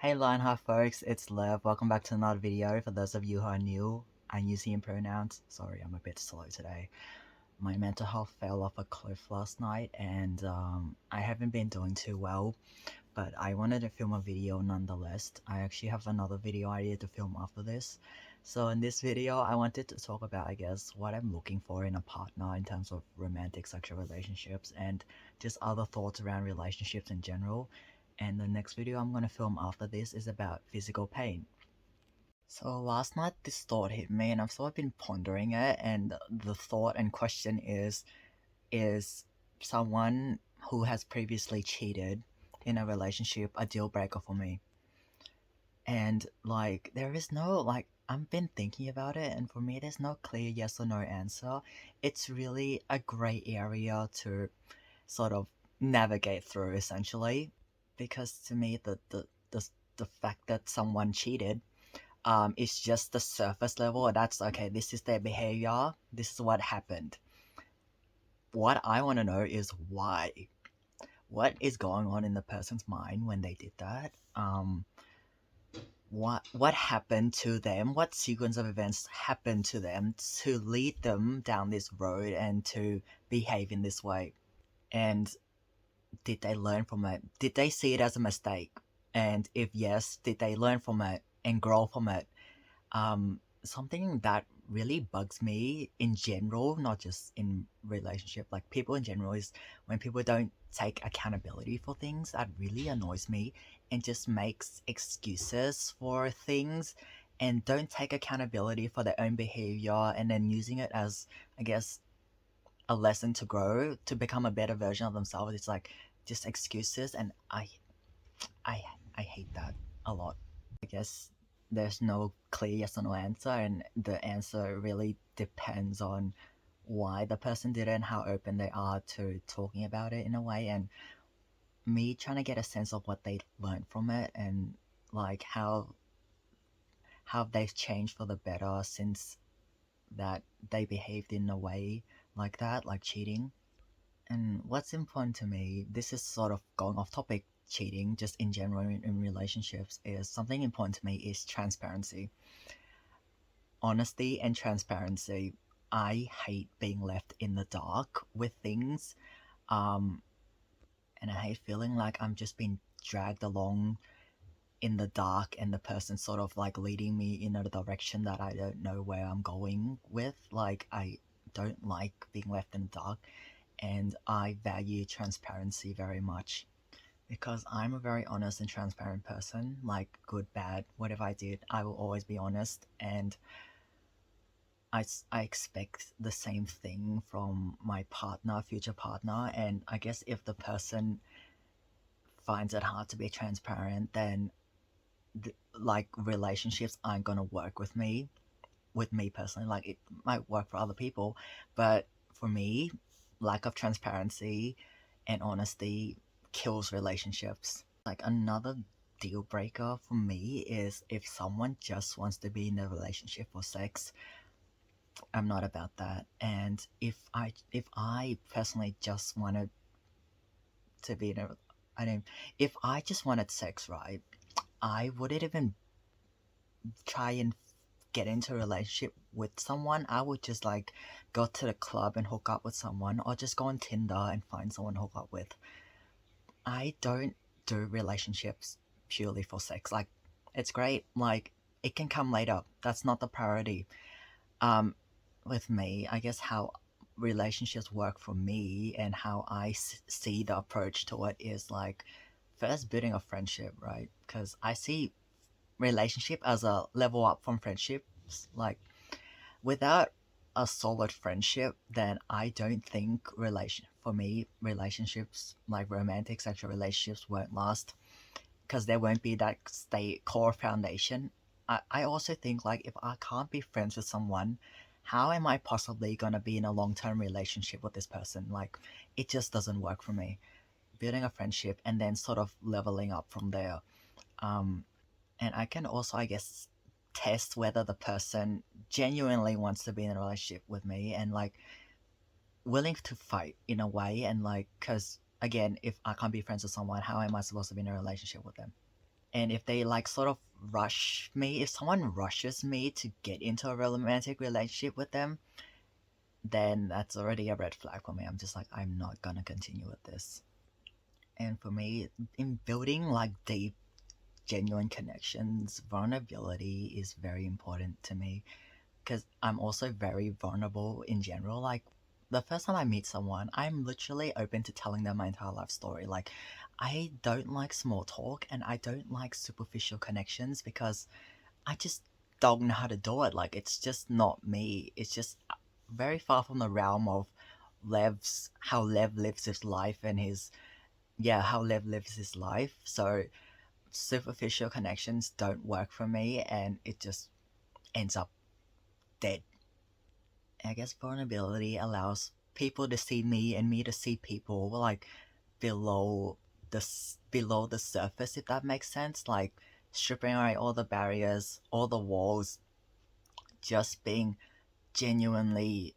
Hey Lionheart folks, it's Lev. Welcome back to another video. For those of you who are new, I'm using pronouns. Sorry, I'm a bit slow today. My mental health fell off a cliff last night and I haven't been doing too well, but I wanted to film a video nonetheless. I actually have another video idea to film after this. So in this video, I wanted to talk about, I guess, what I'm looking for in a partner in terms of romantic sexual relationships and just other thoughts around relationships in general. And the next video I'm gonna film after this is about physical pain. So last night this thought hit me and I've sort of been pondering it, and the thought and question is someone who has previously cheated in a relationship a deal breaker for me? And like there is no like I've been thinking about it, and for me there's no clear yes or no answer. It's really a gray area to sort of navigate through essentially, because to me the, the fact that someone cheated is just the surface level. That's okay, this is their behavior, this is what happened. What I want to know is why. What is going on in the person's mind when they did that? What happened to them? What sequence of events happened to them to lead them down this road and to behave in this way? And did they learn from it? Did they see it as a mistake? And if yes, did they learn from it and grow from it? Something that really bugs me in general, not just in relationship, like people in general, is when people don't take accountability for things. That really annoys me, and just makes excuses for things and don't take accountability for their own behavior, and then using it as, I guess, a lesson to grow to become a better version of themselves. It's like just excuses, and I I hate that a lot. I guess there's no clear yes or no answer, and the answer really depends on why the person did it and how open they are to talking about it in a way, and me trying to get a sense of what they learned from it, and like how they've changed for the better since that they behaved in a way like that, like cheating. And what's important to me, this is sort of going off topic, cheating, just in general in relationships, is something important to me is transparency. Honesty and transparency. I hate being left in the dark with things. Um, and I hate feeling like I'm just being dragged along in the dark and the person sort of like leading me in a direction that I don't know where I'm going with. Like, I don't like being left in the dark, and I value transparency very much because I'm a very honest and transparent person. Like, good, bad, whatever I did, I will always be honest, and I expect the same thing from my partner, future partner. And I guess if the person finds it hard to be transparent, then like relationships aren't gonna work with me personally. Like, it might work for other people, but for me, lack of transparency and honesty kills relationships. Like, another deal breaker for me is if someone just wants to be in a relationship for sex. I'm not about that. And if I personally just wanted to be in a I don't if I just wanted sex, right, I wouldn't even try and get into a relationship with someone. I would just like go to the club and hook up with someone, or just go on Tinder and find someone to hook up with. I don't do relationships purely for sex. Like, it's great. Like, it can come later. That's not the priority. Um, with me, I guess how relationships work for me and how I see the approach to it is like first building a friendship, right? Because I see relationship as a level up from friendships. Like, without a solid friendship, then I don't think relationships like romantic sexual relationships won't last, because there won't be that stay core foundation. I also think like if I can't be friends with someone, how am I possibly gonna be in a long term relationship with this person? Like, it just doesn't work for me. Building a friendship and then sort of leveling up from there. Um, and I can also, I guess, test whether the person genuinely wants to be in a relationship with me and like willing to fight in a way. And like, because again, if I can't be friends with someone, how am I supposed to be in a relationship with them? And if they like sort of rush me, if someone rushes me to get into a romantic relationship with them, then that's already a red flag for me. I'm just like, I'm not gonna continue with this. And for me, in building like deep, genuine connections, vulnerability is very important to me because I'm also very vulnerable in general. Like, the first time I meet someone, I'm literally open to telling them my entire life story. Like, I don't like small talk and I don't like superficial connections because I just don't know how to do it. Like, it's just not me. It's just very far from the realm of how Lev lives his life and how Lev lives his life. So, superficial connections don't work for me and it just ends up dead. I guess vulnerability allows people to see me and me to see people like below below the surface, if that makes sense. Like stripping away all the barriers, all the walls, just being genuinely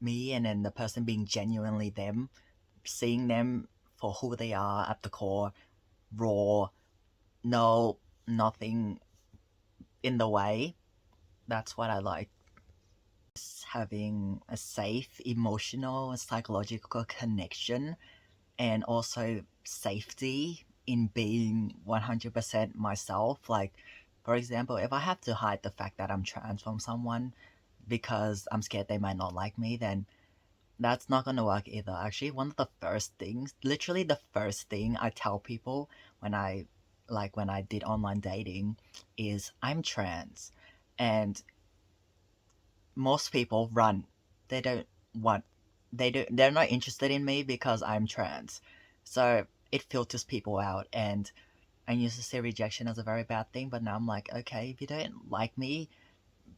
me, and then the person being genuinely them, seeing them for who they are at the core, raw, no nothing in the way. That's what I like. Having a safe emotional and psychological connection, and also safety in being 100% myself. Like, for example, if I have to hide the fact that I'm trans from someone because I'm scared they might not like me, then that's not going to work either. Actually, one of the first things, literally the first thing I tell people when when I did online dating is I'm trans. And most people run. They don't want they're not interested in me because I'm trans. So it filters people out, and I used to see rejection as a very bad thing, but now I'm like, okay, if you don't like me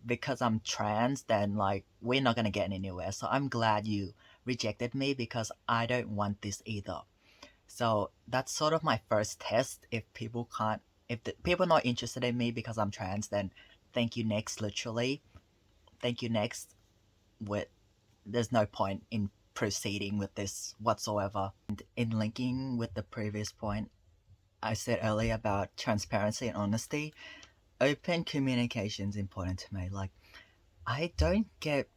because I'm trans, then like we're not gonna get anywhere. So I'm glad you rejected me because I don't want this either. So that's sort of my first test. If the people are not interested in me because I'm trans, then thank you next, literally. Thank you next. With There's no point in proceeding with this whatsoever. And in linking with the previous point I said earlier about transparency and honesty, open communication is important to me. Like, I don't get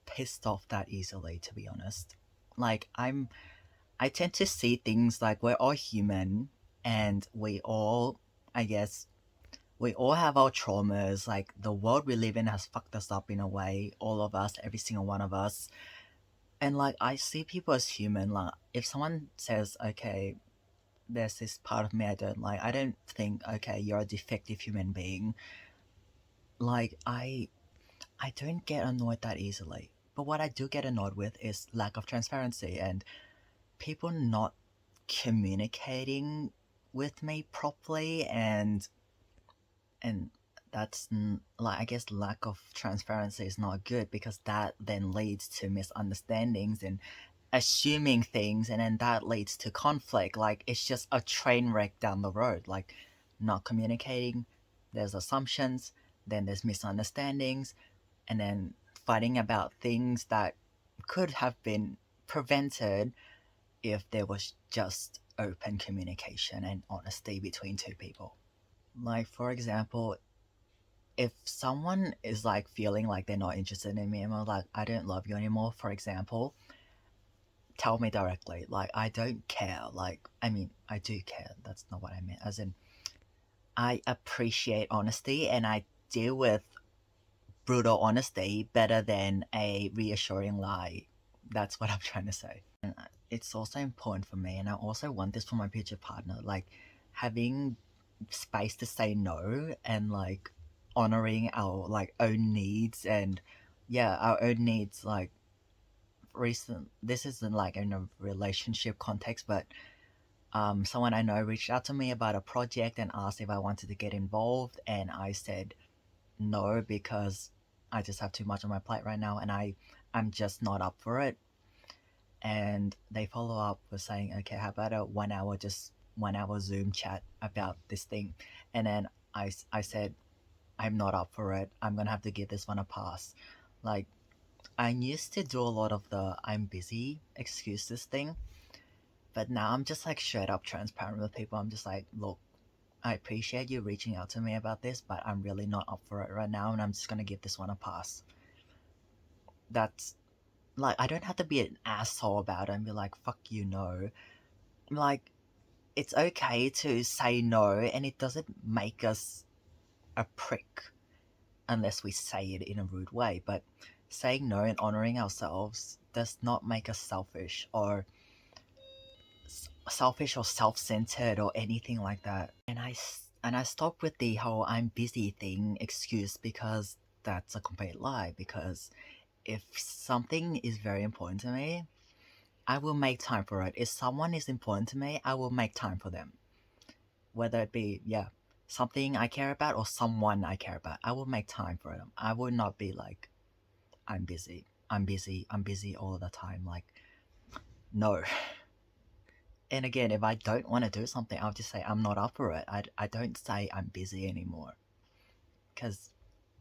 pissed off that easily, to be honest. Like, I tend to see things like we're all human and I guess, we all have our traumas. Like, the world we live in has fucked us up in a way, all of us, every single one of us. And like, I see people as human. Like, if someone says, okay, there's this part of me I don't like, I don't think, okay, you're a defective human being. Like, I don't get annoyed that easily. But what I do get annoyed with is lack of transparency and people not communicating with me properly, and like, I guess lack of transparency is not good because that then leads to misunderstandings and assuming things, and then that leads to conflict. Like, it's just a train wreck down the road. Like, not communicating, there's assumptions, then there's misunderstandings, and then fighting about things that could have been prevented if there was just open communication and honesty between two people. Like, for example, if someone is like feeling like they're not interested in me and I'm like, I don't love you anymore, for example, tell me directly. Like, I don't care. Like, I mean, I do care. That's not what I meant. As in, I appreciate honesty and I deal with brutal honesty better than a reassuring lie. That's what I'm trying to say. And it's also important for me, and I also want this for my future partner. Like, having space to say no and like honoring our like own needs, and yeah, our own needs. Like, this isn't like in a relationship context, but someone I know reached out to me about a project and asked if I wanted to get involved, and I said no because I just have too much on my plate right now, and I'm just not up for it. And they follow up with saying, okay, how about a 1 hour, just 1 hour Zoom chat about this thing? And then I said, I'm not up for it. I'm gonna have to give this one a pass. Like, I used to do a lot of the I'm busy excuses thing, but now I'm just like straight up transparent with people. I'm just like, look, I appreciate you reaching out to me about this, but I'm really not up for it right now, and I'm just gonna give this one a pass. That's like, I don't have to be an asshole about it and be like, fuck you, no. Like, it's okay to say no, and it doesn't make us a prick unless we say it in a rude way. But saying no and honoring ourselves does not make us selfish or self-centered or anything like that. And I stopped with the whole "I'm busy" thing excuse, because that's a complete lie. Because if something is very important to me, I will make time for it. If someone is important to me, I will make time for them. Whether it be, yeah, something I care about or someone I care about, I will make time for them. I will not be like, I'm busy, I'm busy, I'm busy all the time. Like, no. And again, if I don't want to do something, I'll just say I'm not up for it. I don't say I'm busy anymore, because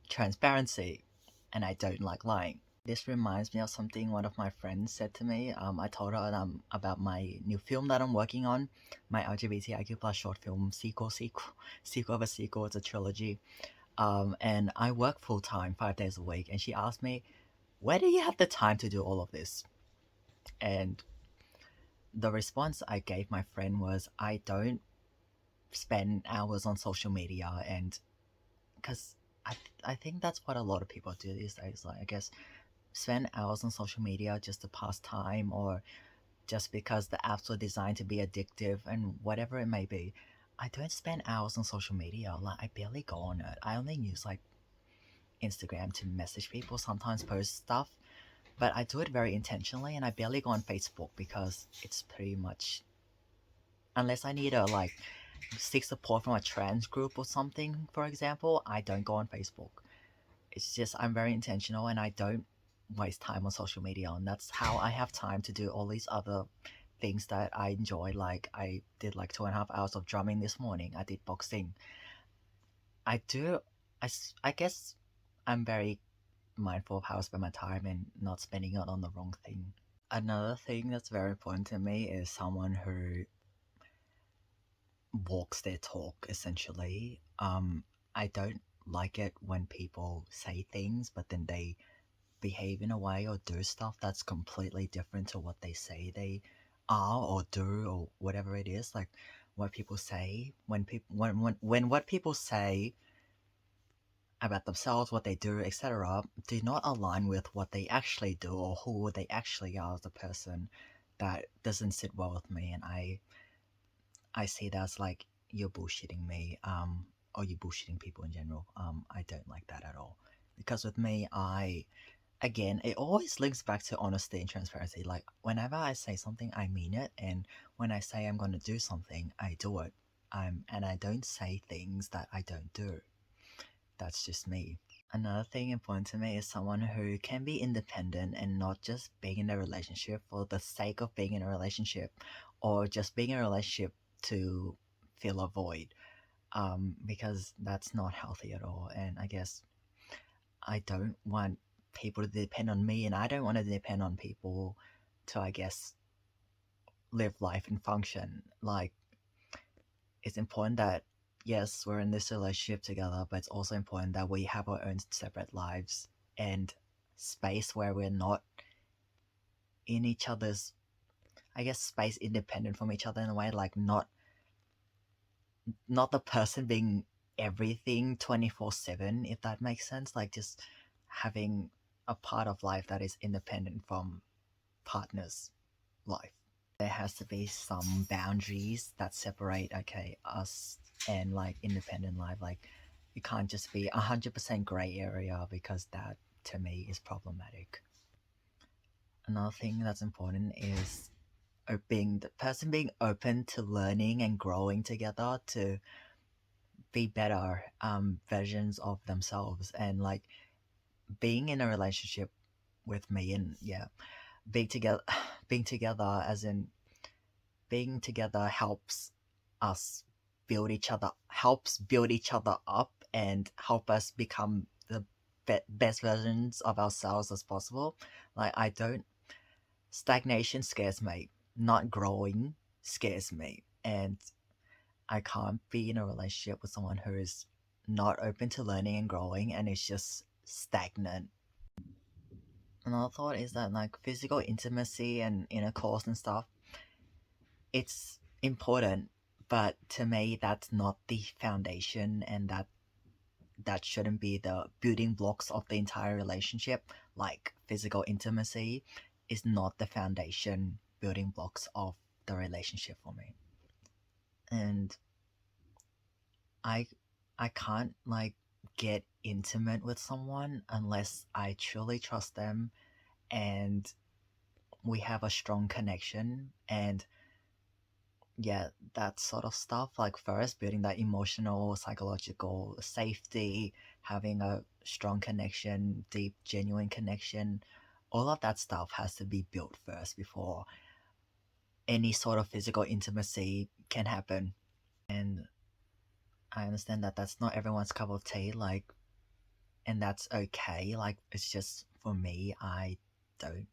transparency, and I don't like lying. This reminds me of something one of my friends said to me. I told her about my new film that I'm working on, my LGBTIQ plus short film sequel of a sequel. It's a trilogy. And I work full time, 5 days a week. And she asked me, "Where do you have the time to do all of this?" And the response I gave my friend was, "I don't spend hours on social media," and because I think that's what a lot of people do these days. Like, I guess spend hours on social media just to pass time, or just because the apps were designed to be addictive, and whatever it may be. I don't spend hours on social media. Like, I barely go on it. I only use like Instagram to message people, sometimes post stuff, but I do it very intentionally. And I barely go on Facebook because it's pretty much, unless I need a like seek support from a trans group or something, for example, I don't go on Facebook. It's just, I'm very intentional, and I don't waste time on social media, and that's how I have time to do all these other things that I enjoy. Like, I did like 2.5 hours of drumming this morning. I did boxing. I do. I guess I'm very mindful of how I spend my time and not spending it on the wrong thing. Another thing that's very important to me is someone who walks their talk, essentially. I don't like it when people say things, but then they behave in a way or do stuff that's completely different to what they say they are or do, or whatever it is. Like, what people say, when what people say about themselves, what they do, etc., do not align with what they actually do or who they actually are as a person, that doesn't sit well with me. And I see that as like, you're bullshitting me, or you're bullshitting people in general. I don't like that at all. Because with me, again, it always links back to honesty and transparency. Like, whenever I say something, I mean it, and when I say I'm going to do something, I do it. And I don't say things that I don't do. That's just me. Another thing important to me is someone who can be independent and not just being in a relationship for the sake of being in a relationship, or just being in a relationship to fill a void. Because that's not healthy at all. And I guess I don't want people to depend on me, and I don't want to depend on people to, I guess, live life and function. Like, it's important that, yes, we're in this relationship together, but it's also important that we have our own separate lives and space where we're not in each other's, I guess, space independent from each other in a way. Like, not the person being everything 24/7, if that makes sense. Like, just having a part of life that is independent from partner's life. There has to be some boundaries that separate, okay, us and like independent life. Like, you can't just be 100% gray area, because that to me is problematic. Another thing that's important is being the person being open to learning and growing together to be better versions of themselves. And like, being in a relationship with me, and yeah, being together being together, as in being together, us helps build each other up and help us become the best versions of ourselves as possible. Like, I don't stagnation scares me, not growing scares me. And I can't be in a relationship with someone who is not open to learning and growing and is just stagnant. Another thought is that like physical intimacy and intercourse and stuff, it's important, but to me that's not the foundation, and that shouldn't be the building blocks of the entire relationship. Like physical intimacy is not the foundation building blocks of the relationship for me. And I I can't like get intimate with someone unless I truly trust them and we have a strong connection. And yeah, that sort of stuff, like first building that emotional psychological safety, having a strong connection, deep genuine connection, all of that stuff has to be built first before any sort of physical intimacy can happen. And I understand that that's not everyone's cup of tea, like, and that's okay. Like, it's just for me, don't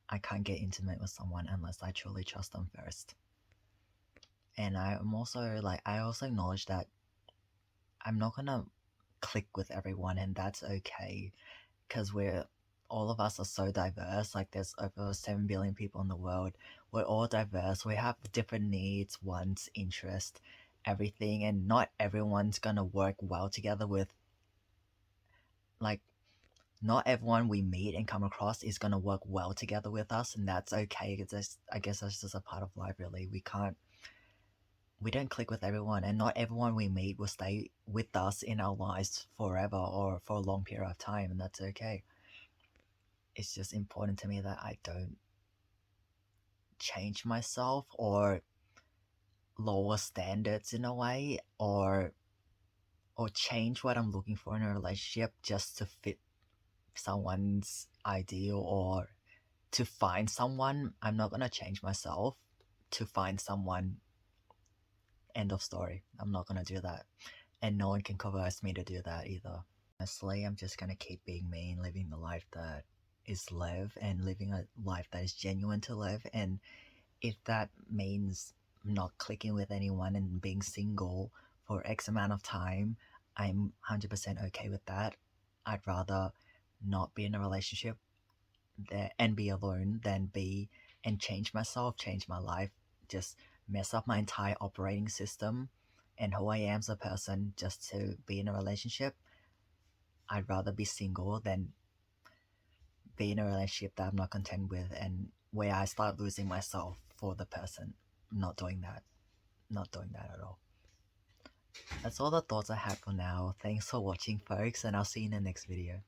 I can't get intimate with someone unless I truly trust them first. And I'm also like, I also acknowledge that I'm not gonna click with everyone, and that's okay because all of us are so diverse. Like, there's over 7 billion people in the world. We're all diverse. We have different needs, wants, interests, everything, and not everyone's gonna work well together with, like, not everyone we meet and come across is gonna work well together with us, and that's okay. I guess that's just a part of life, really. We don't click with everyone, and not everyone we meet will stay with us in our lives forever or for a long period of time, and that's okay. It's just important to me that I don't change myself or lower standards in a way, or change what I'm looking for in a relationship just to fit someone's ideal or to find someone. I'm not gonna change myself to find someone. End of story. I'm not gonna do that, and no one can coerce me to do that either. Honestly, I'm just gonna keep being me and living the life that is live and living a life that is genuine to live. And if that means not clicking with anyone and being single for X amount of time, I'm 100% okay with that. I'd rather not be in a relationship there and be alone than be and change myself, change my life, just mess up my entire operating system and who I am as a person just to be in a relationship. I'd rather be single than be in a relationship that I'm not content with and where I start losing myself for the person. I'm not doing that. Not doing that at all. That's all the thoughts I have for now. Thanks for watching, folks, and I'll see you in the next video.